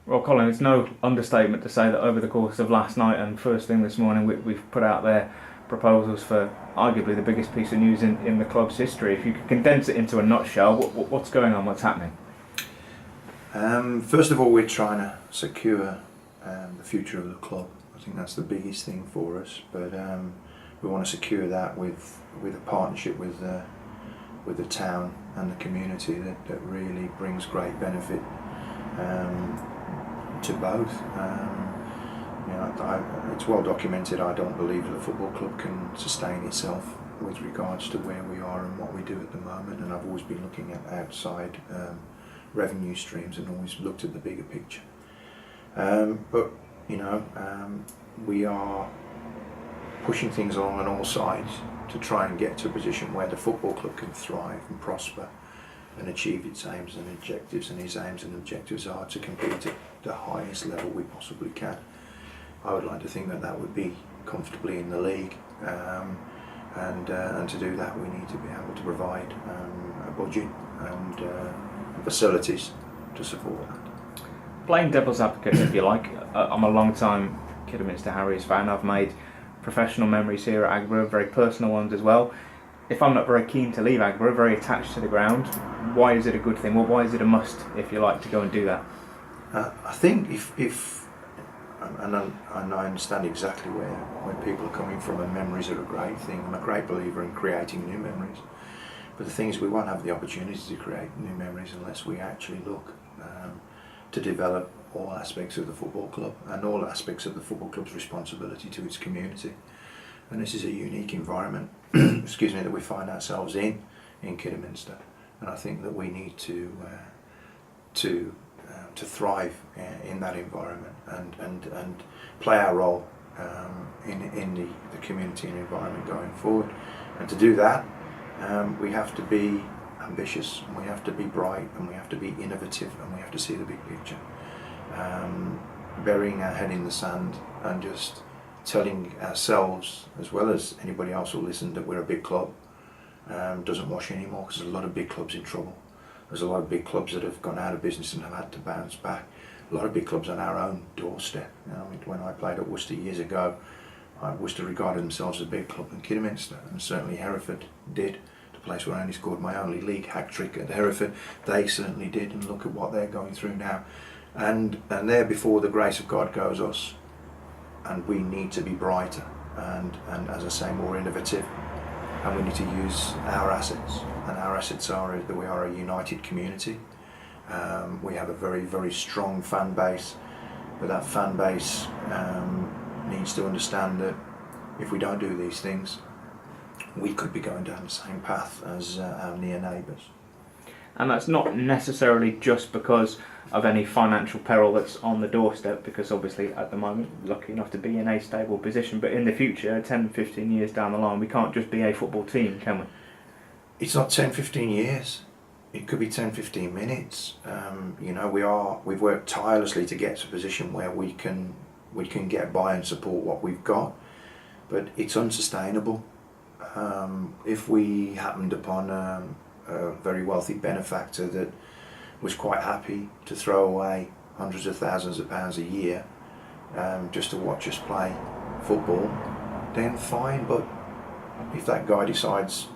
Well, Colin, it's no understatement to say that over the course of last night and first thing this morning, we've put out there proposals for arguably the biggest piece of news in the club's history. If you could condense it into a nutshell, what's going on, what's happening? First of all, we're trying to secure the future of the club. I think that's the biggest thing for us. But we want to secure that with a partnership with the town and the community that really brings great benefit to both. It's well documented. I don't believe the football club can sustain itself with regards to where we are and what we do at the moment. And I've always been looking at outside revenue streams and always looked at the bigger picture. But we are pushing things along on all sides to try and get to a position where the football club can thrive and prosper and achieve its aims and objectives, and his aims and objectives are to compete at the highest level we possibly can. I would like to think that would be comfortably in the league, and to do that we need to be able to provide a budget and facilities to support that. Playing devil's advocate, if you like, I'm a long-time Kidderminster Harriers fan. I've made professional memories here at Agborough, very personal ones as well. If I'm not very keen to leave Agborough, very attached to the ground, why is it a good thing? Well, why is it a must, if you like, to go and do that? I think if and I understand exactly where people are coming from, and memories are a great thing. I'm a great believer in creating new memories. But the thing is, we won't have the opportunity to create new memories unless we actually look to develop all aspects of the football club and all aspects of the football club's responsibility to its community. And this is a unique environment, excuse me, that we find ourselves in Kidderminster. And I think that we need to thrive in that environment and play our role in the community and environment going forward. And to do that, we have to be ambitious, and we have to be bright, and we have to be innovative, and we have to see the big picture. Burying our head in the sand and just telling ourselves, as well as anybody else who will listen, that we're a big club doesn't wash anymore, because there's a lot of big clubs in trouble. There's a lot of big clubs that have gone out of business and have had to bounce back. A lot of big clubs on our own doorstep. When I played at Worcester years ago, Worcester regarded themselves as a big club in Kidderminster, and certainly Hereford did. The place where I only scored my only league hat-trick at Hereford, they certainly did, and look at what they're going through now. And there, before the grace of God, goes us. And we need to be brighter and as I say, more innovative, and we need to use our assets, and our assets are that we are a united community. We have a very, very strong fan base, but that fan base needs to understand that if we don't do these things, we could be going down the same path as our near neighbours. And that's not necessarily just because of any financial peril that's on the doorstep, because obviously at the moment we're lucky enough to be in a stable position, but in the future, 10, 15 years down the line, we can't just be a football team, can we? It's not 10, 15 years. It could be 10, 15 minutes. We've worked tirelessly to get to a position where we can get by and support what we've got, but it's unsustainable. If we happened upon a very wealthy benefactor that was quite happy to throw away hundreds of thousands of pounds a year just to watch us play football, then fine. But if that guy decides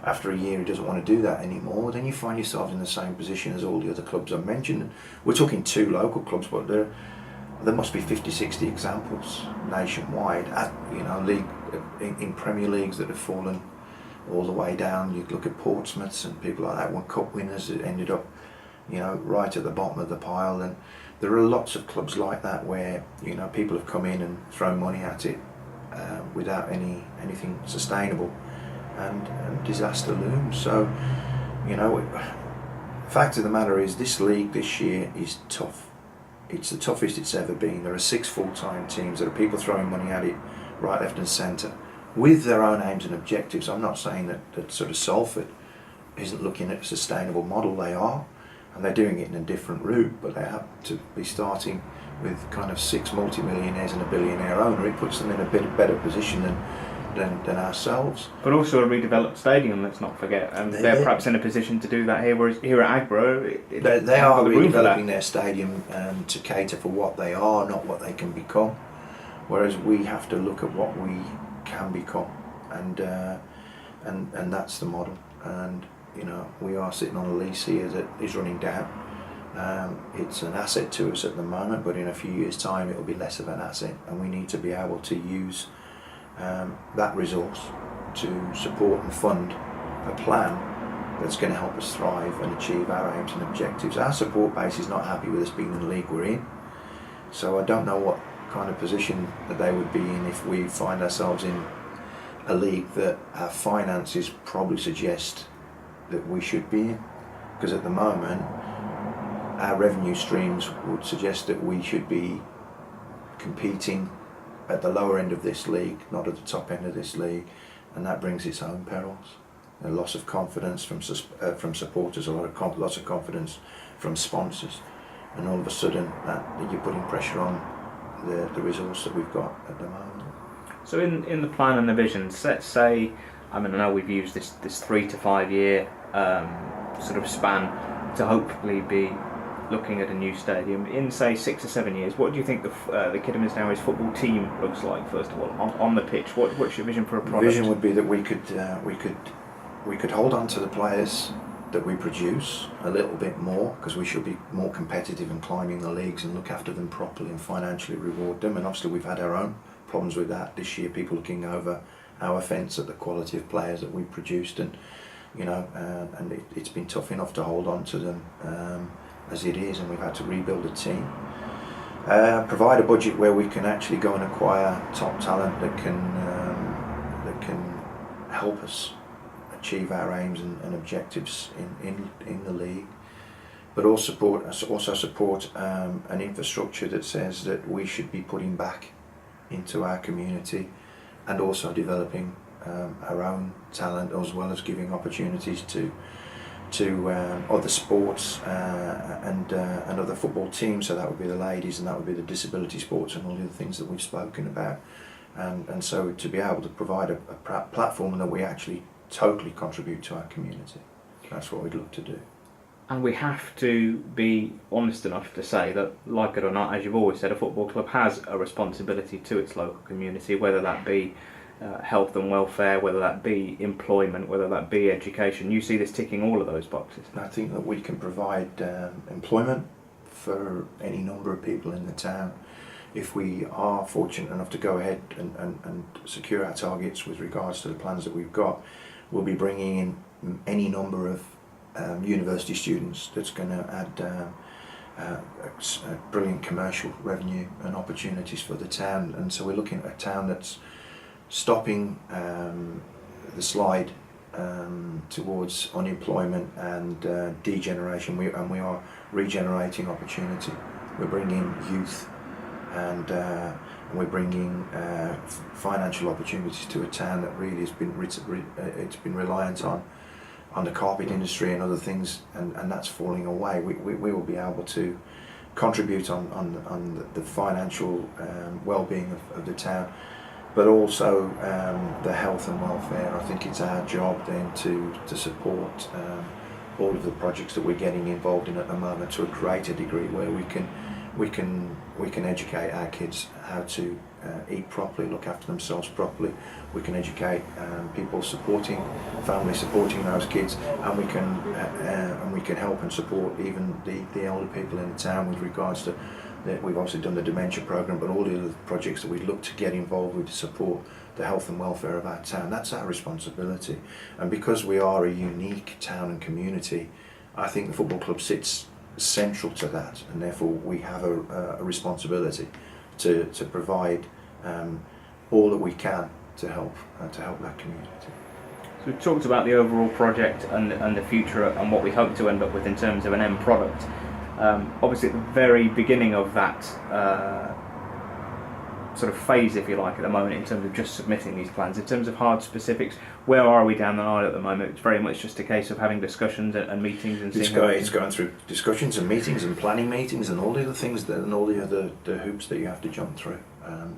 after a year he doesn't want to do that anymore, then you find yourselves in the same position as all the other clubs I've mentioned. We're talking 2 local clubs, but there must be 50, 60 examples nationwide at league in Premier Leagues that have fallen all the way down. You look at Portsmouth and people like that, won cup winners that ended up right at the bottom of the pile. And there are lots of clubs like that where people have come in and thrown money at it without anything sustainable, and disaster looms. So fact of the matter is, this league this year is tough. It's the toughest it's ever been. There are 6 full-time teams. There are people throwing money at it right, left and centre with their own aims and objectives. I'm not saying that sort of Salford isn't looking at a sustainable model. They are, and they're doing it in a different route, but they have to be starting with kind of 6 multi-millionaires and a billionaire owner. It puts them in a bit better position than than ourselves. But also a redeveloped stadium, let's not forget. And they're perhaps in a position to do that here, whereas here at Agbro, They are redeveloping their stadium to cater for what they are, not what they can become. Whereas we have to look at what we can become, and that's the model. And we are sitting on a lease here that is running down. It's an asset to us at the moment, but in a few years' time it will be less of an asset, and we need to be able to use that resource to support and fund a plan that's going to help us thrive and achieve our aims and objectives. Our support base is not happy with us being in the league we're in, so I don't know what kind of position that they would be in if we find ourselves in a league that our finances probably suggest that we should be in, because at the moment our revenue streams would suggest that we should be competing at the lower end of this league, not at the top end of this league, and that brings its own perils. A loss of confidence from supporters, lots of confidence from sponsors, and all of a sudden that you're putting pressure on the resource that we've got at the moment. So in the plan and the visions, let's say, I know we've used this 3 to 5 year sort of span to hopefully be looking at a new stadium. In say 6 or 7 years, what do you think the Kidderminster Harriers football team looks like? First of all, on the pitch, what's your vision for a product? The vision would be that we could hold on to the players that we produce a little bit more, because we should be more competitive and climbing the leagues and look after them properly and financially reward them. And obviously we've had our own problems with that this year, people looking over our fence at the quality of players that we've produced, and it's been tough enough to hold on to them as it is, and we've had to rebuild a team. Provide a budget where we can actually go and acquire top talent that can help us achieve our aims and objectives in the league, but also support an infrastructure that says that we should be putting back into our community, and also developing our own talent, as well as giving opportunities to other sports and other football teams. So that would be the ladies, and that would be the disability sports, and all the other things that we've spoken about. And so to be able to provide a platform that we actually totally contribute to our community, that's what we'd look to do. And we have to be honest enough to say that, like it or not, as you've always said, a football club has a responsibility to its local community, whether that be health and welfare, whether that be employment, whether that be education. You see this ticking all of those boxes. I think that we can provide employment for any number of people in the town. If we are fortunate enough to go ahead and secure our targets with regards to the plans that we've got, we'll be bringing in any number of university students that's going to add brilliant commercial revenue and opportunities for the town. And so we're looking at a town that's stopping the slide towards unemployment and degeneration. We are regenerating opportunity. We're bringing youth, and we're bringing financial opportunities to a town that really has been it's been reliant on the carpet industry and other things, and that's falling away. We will be able to contribute on the financial well-being of the town, but also the health and welfare. I think it's our job then to support all of the projects that we're getting involved in at the moment to a greater degree, where we can educate our kids how to eat properly, look after themselves properly. We can educate families supporting those kids, and we can help and support even the elder people in the town with regards to that. We've obviously done the dementia program, but all the other projects that we look to get involved with to support the health and welfare of our town, that's our responsibility. And because we are a unique town and community, I think the football club sits central to that, and therefore we have a responsibility to provide all that we can to help that community. So we've talked about the overall project and the future and what we hope to end up with in terms of an end product. Obviously at the very beginning of that sort of phase, if you like, at the moment, in terms of just submitting these plans, in terms of hard specifics, where are we down the line at the moment? It's very much just a case of having discussions and meetings and seeing. It's going through discussions and meetings and planning meetings and all the other things and all the other hoops that you have to jump through.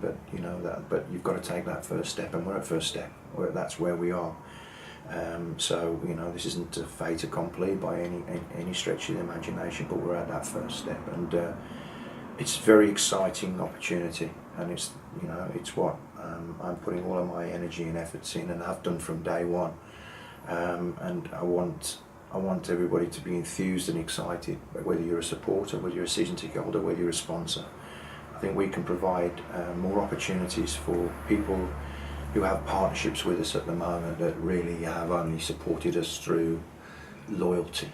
but you know that. But you've got to take that first step, and we're at first step. That's where we are. So you know, this isn't a fait accompli by any stretch of the imagination, but we're at that first step, and it's a very exciting opportunity, and it's, you know, it's what I'm putting all of my energy and efforts in, and have done from day one. And I want everybody to be enthused and excited, whether you're a supporter, whether you're a season ticket holder, whether you're a sponsor. I think we can provide more opportunities for people who have partnerships with us at the moment that really have only supported us through loyalty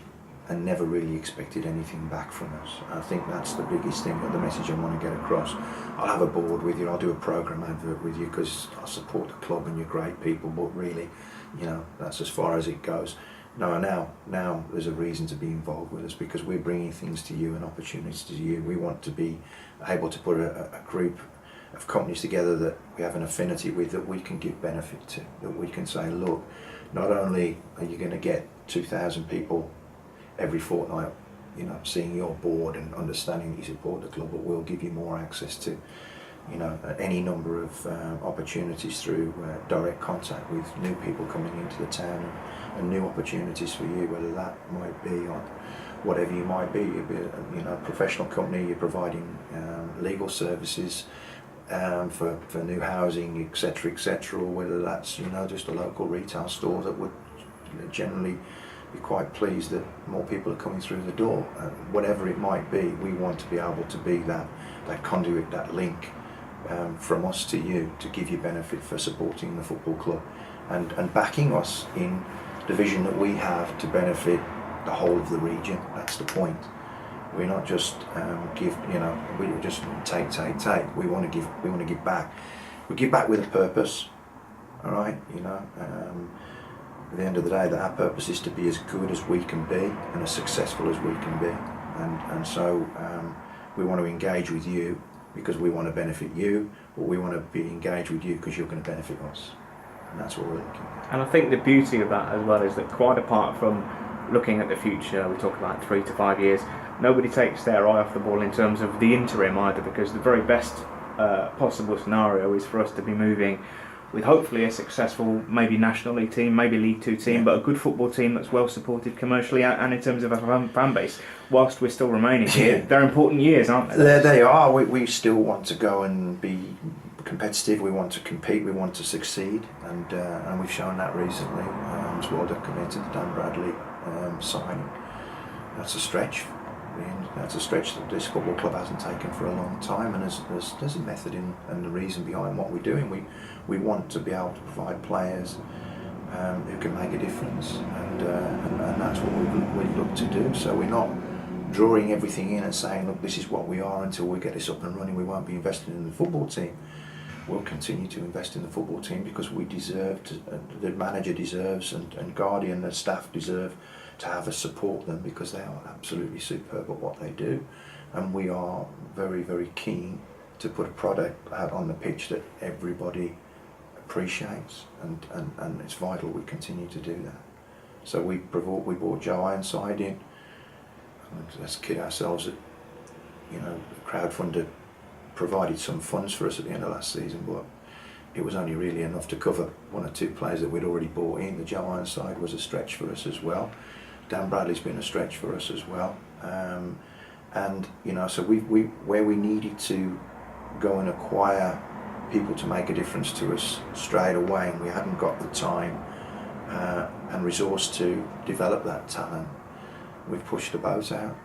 and never really expected anything back from us. I think that's the biggest thing, the message I want to get across. I'll have a board with you, I'll do a programme advert with you because I support the club and you're great people, but really, you know, that's as far as it goes. No, now there's a reason to be involved with us because we're bringing things to you and opportunities to you. We want to be able to put a group of companies together that we have an affinity with, that we can give benefit to, that we can say, look, not only are you going to get 2,000 people every fortnight, you know, seeing your board and understanding that you support the club, but we'll give you more access to, you know, any number of opportunities through direct contact with new people coming into the town, and new opportunities for you, whether that might be on whatever you might be. You'd be, you know, a professional company, you're providing legal services for new housing, etc., or whether that's, you know, just a local retail store that would, you know, generally be quite pleased that more people are coming through the door. Whatever it might be, we want to be able to be that conduit, that link from us to you, to give you benefit for supporting the football club and backing us in the vision that we have to benefit the whole of the region. That's the point. We're not just give, you know, we just take. We want to give back. We give back with a purpose. All right, you know. At the end of the day, that our purpose is to be as good as we can be and as successful as we can be, and so we want to engage with you because we want to benefit you, but we want to be engaged with you because you're going to benefit us, and that's what we're looking at. And I think the beauty of that as well is that, quite apart from looking at the future, we talk about 3 to 5 years, nobody takes their eye off the ball in terms of the interim either, because the very best possible scenario is for us to be moving with hopefully a successful, maybe National League team, maybe League 2 team, Yeah. but a good football team that's well supported commercially and in terms of a fan base, whilst we're still remaining here. Yeah. They're important years, aren't they? They are. We still want to go and be competitive, we want to compete, we want to succeed, and we've shown that recently. It's well documented, the Dan Bradley signing. That's a stretch. That's a stretch that this football club hasn't taken for a long time, and there's a method and a reason behind what we're doing. We want to be able to provide players who can make a difference, and that's what we look to do. So we're not drawing everything in and saying, look, this is what we are until we get this up and running. We won't be investing in the football team. We'll continue to invest in the football team because we deserve to, the manager deserves, and Guardian, the staff deserve to have us support them because they are absolutely superb at what they do, and we are very, very keen to put a product out on the pitch that everybody appreciates, and it's vital we continue to do that. So we brought Joe Ironside in. Let's kid ourselves that, you know, the crowdfunder provided some funds for us at the end of last season, but it was only really enough to cover 1 or 2 players that we'd already bought in. The Joe Ironside was a stretch for us as well. Dan Bradley's been a stretch for us as well, and you know, so we where we needed to go and acquire people to make a difference to us straight away, and we hadn't got the time and resource to develop that talent, we've pushed the boat out.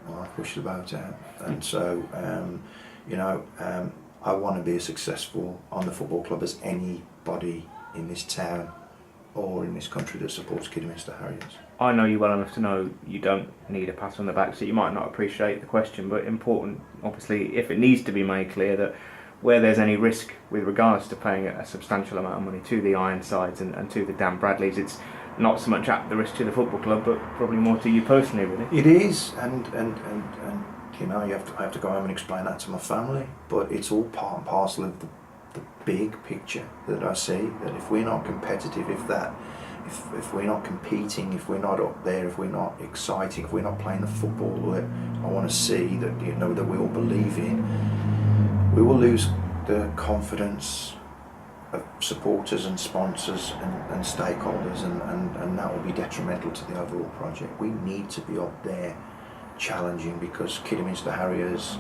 Well, I've pushed the boat out, and so you know, I want to be as successful on the football club as anybody in this town or in this country that supports Kidderminster Harriers. I know you well enough to know you don't need a pat on the back, so you might not appreciate the question, but important, obviously, if it needs to be made clear that where there's any risk with regards to paying a substantial amount of money to the Ironsides and to the Dan Bradleys, it's not so much at the risk to the football club, but probably more to you personally, really. It is, and you know, I have to go home and explain that to my family, but it's all part and parcel of the big picture that I see, that if we're not competitive, if we're not competing, if we're not up there, if we're not exciting, if we're not playing the football that I want to see, that, you know, that we all believe in, we will lose the confidence of supporters and sponsors and stakeholders, and that will be detrimental to the overall project. We need to be up there challenging, because Kidderminster Harriers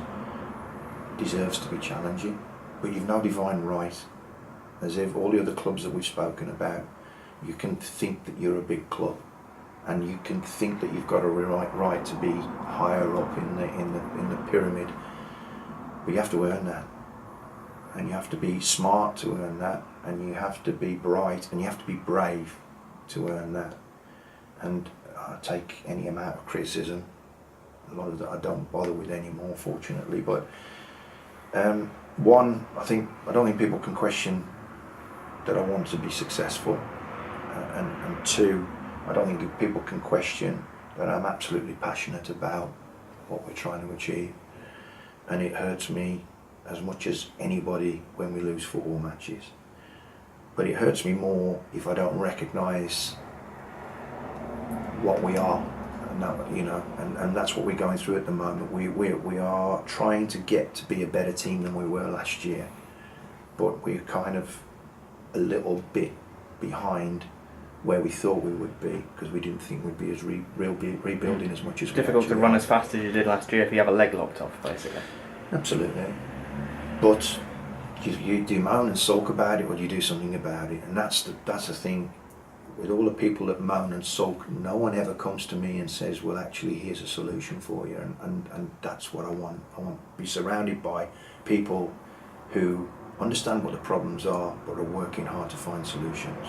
deserves to be challenging, but you've no divine right. As if all the other clubs that we've spoken about, you can think that you're a big club, and you can think that you've got a right to be higher up in the pyramid, but you have to earn that, and you have to be smart to earn that, and you have to be bright, and you have to be brave to earn that. And I take any amount of criticism, a lot of that I don't bother with anymore, fortunately, but one, I don't think people can question that I want to be successful, and two, I don't think people can question that I'm absolutely passionate about what we're trying to achieve. And it hurts me as much as anybody when we lose football matches, but it hurts me more if I don't recognise what we are, and that, you know, and that's what we're going through at the moment. We are trying to get to be a better team than we were last year, but we're kind of a little bit behind where we thought we would be, because we didn't think we'd be as rebuilding as much as we difficult to actually run are. as fast as you did last year if you have a leg locked off, basically. Absolutely. But you do moan and sulk about it, or you do something about it, and that's the thing. With all the people that moan and sulk, no one ever comes to me and says, well, actually, here's a solution for you, and that's what I want. I want to be surrounded by people who understand what the problems are, but are working hard to find solutions.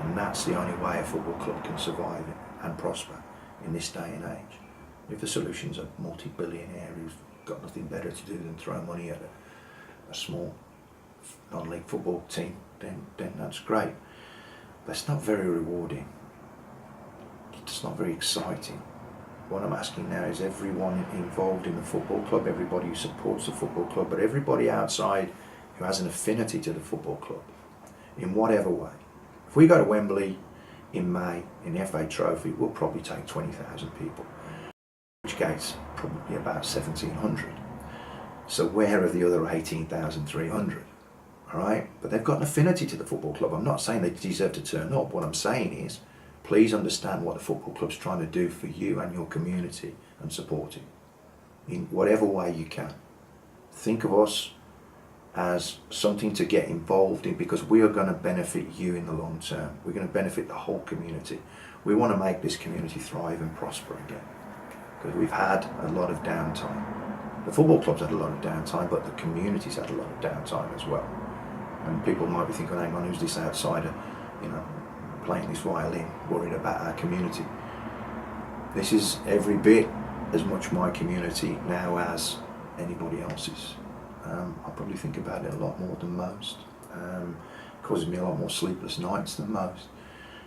And that's the only way a football club can survive and prosper in this day and age. If the solution's a multi-billionaire who's got nothing better to do than throw money at a small non-league football team, then that's great. But it's not very rewarding. It's not very exciting. What I'm asking now is everyone involved in the football club, everybody who supports the football club, but everybody outside who has an affinity to the football club, in whatever way. If we go to Wembley in May in the FA Trophy, we'll probably take 20,000 people, which gates probably about 1,700. So where are the other 18,300? All right, but they've got an affinity to the football club. I'm not saying they deserve to turn up. What I'm saying is, please understand what the football club's trying to do for you and your community, and support it in whatever way you can. Think of us as something to get involved in, because we are going to benefit you in the long term. We're going to benefit the whole community. We want to make this community thrive and prosper again, because we've had a lot of downtime. The football club's had a lot of downtime, but the community's had a lot of downtime as well. And people might be thinking, hang on, who's this outsider, you know, playing this violin, worried about our community? This is every bit as much my community now as anybody else's. I probably think about it a lot more than most. Causes me a lot more sleepless nights than most.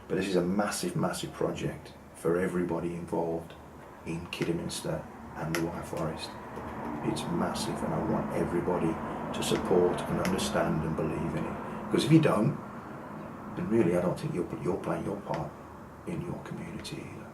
But this is a massive, massive project for everybody involved in Kidderminster and the White Forest. It's massive, and I want everybody to support and understand and believe in it. Because if you don't, then really I don't think you're playing your part in your community either.